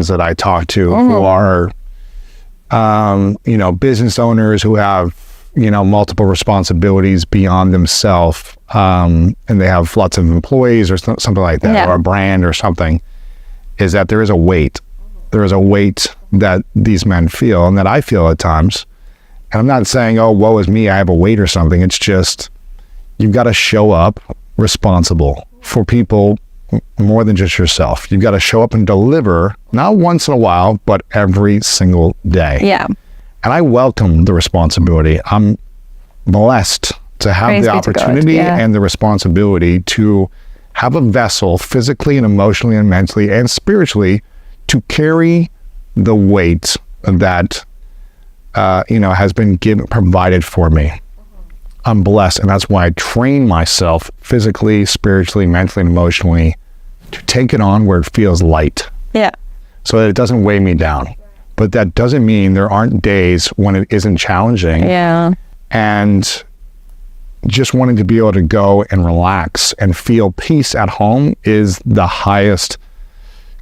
that I talk to who are, business owners who have, multiple responsibilities beyond themselves, and they have lots of employees or something like that, or a brand or something, is that there is a weight. There is a weight that these men feel and that I feel at times. And I'm not saying, oh, woe is me, I have a weight or something. It's just, you've got to show up responsible for people more than just yourself. You've got to show up and deliver, not once in a while, but every single day. Yeah. And I welcome the responsibility. I'm blessed to have the opportunity and the responsibility to have a vessel physically and emotionally and mentally and spiritually to carry the weight that has been provided for me. I'm blessed, and that's why I train myself physically, spiritually, mentally, and emotionally to take it on where it feels light. Yeah. So that it doesn't weigh me down. But that doesn't mean there aren't days when it isn't challenging. Yeah. And just wanting to be able to go and relax and feel peace at home is the highest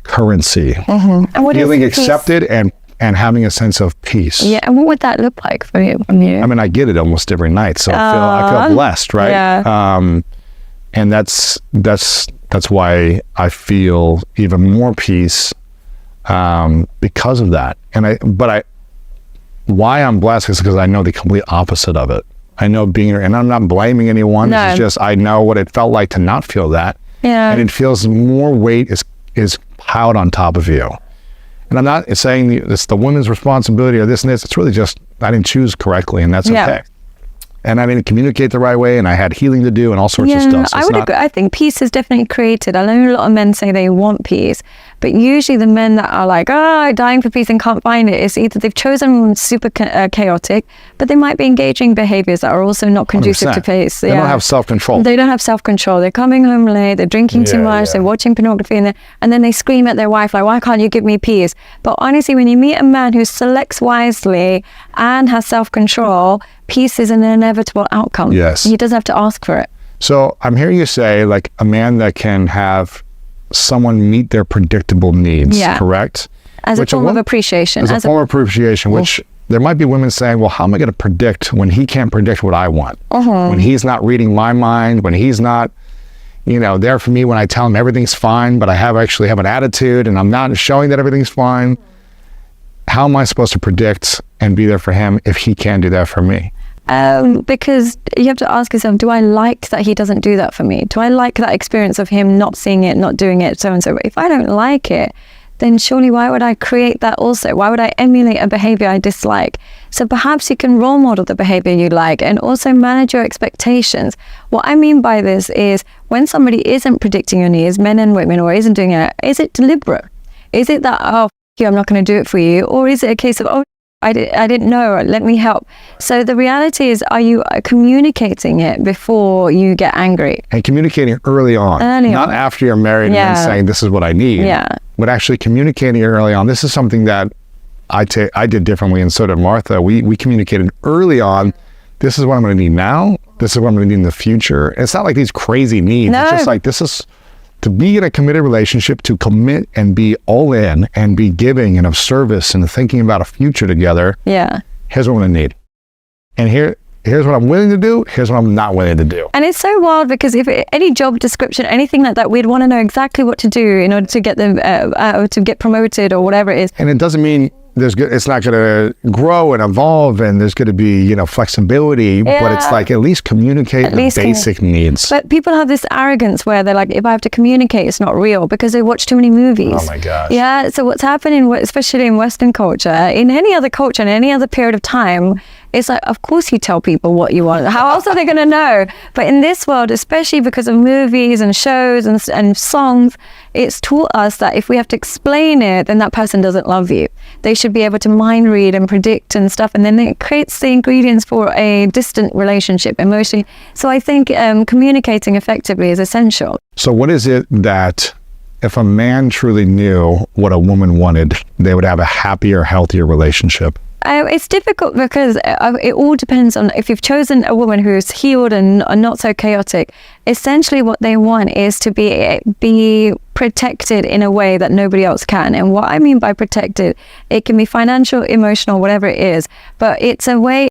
currency. And what feeling accepted and having a sense of peace. Yeah, and what would that look like for you? I mean, I get it almost every night, so I feel blessed, right? Yeah. And that's why I feel even more peace because of that. Why I'm blessed is because I know the complete opposite of it. I know and I'm not blaming anyone. No. It's just, I know what it felt like to not feel that. Yeah. And it feels more weight is piled on top of you. And I'm not saying it's the woman's responsibility or this and this. It's really just, I didn't choose correctly, and that's okay. And I didn't communicate the right way, and I had healing to do and all sorts of stuff. So I would agree. I think peace is definitely created. I know a lot of men say they want peace, but usually the men that are like, dying for peace and can't find it, it's either they've chosen super chaotic, but they might be engaging behaviors that are also not conducive 100%. To peace. They don't have self-control. They don't have self-control. They're coming home late, they're drinking too much, they're watching pornography, and then they scream at their wife like, why can't you give me peace? But honestly, when you meet a man who selects wisely and has self-control, peace is an inevitable outcome. Yes. He doesn't have to ask for it. So I'm hearing you say, like, a man that can have someone meet their predictable needs, correct? As a form of appreciation. As a form of appreciation, which there might be women saying, well, how am I going to predict when he can't predict what I want? When he's not reading my mind, when he's not, there for me when I tell him everything's fine, but I actually have an attitude and I'm not showing that everything's fine. How am I supposed to predict and be there for him if he can't do that for me? Because you have to ask yourself, do I like that he doesn't do that for me? Do I like that experience of him not seeing it, not doing it, so and so? If I don't like it, then surely why would I create that also? Why would I emulate a behavior I dislike? So perhaps you can role model the behavior you like and also manage your expectations. What I mean by this is when somebody isn't predicting your needs, men and women, or isn't doing it, is it deliberate? Is it that, I'm not going to do it for you? Or is it a case of, I didn't know, let me help? So the reality is, are you communicating it before you get angry? And communicating early on. Not after you're married and then saying, this is what I need. Yeah. But actually communicating early on. This is something that I did differently, and so did Martha. We communicated early on, this is what I'm going to need now. This is what I'm going to need in the future. And it's not like these crazy needs. No. It's just like, this is to be in a committed relationship, to commit and be all in and be giving and of service and thinking about a future together. Yeah. Here's what I'm going to need. And here's what I'm willing to do. Here's what I'm not willing to do. And it's so wild because if any job description, anything like that, we'd want to know exactly what to do in order to get them to get promoted or whatever it is. And it doesn't mean it's not going to grow and evolve, and there's going to be, flexibility, but it's like, at least communicate the basic needs. But people have this arrogance where they're like, if I have to communicate, it's not real, because they watch too many movies. Oh my gosh. Yeah. So what's happening, especially in Western culture, in any other culture, in any other period of time, it's like, of course you tell people what you want. How else are they going to know? But in this world, especially because of movies and shows and songs, it's taught us that if we have to explain it, then that person doesn't love you. They should be able to mind read and predict and stuff. And then it creates the ingredients for a distant relationship emotionally. So I think communicating effectively is essential. So what is it that if a man truly knew what a woman wanted, they would have a happier, healthier relationship? It's difficult because it all depends on if you've chosen a woman who's healed and not so chaotic. Essentially what they want is to be protected in a way that nobody else can. And what I mean by protected, it can be financial, emotional, whatever it is, but it's a way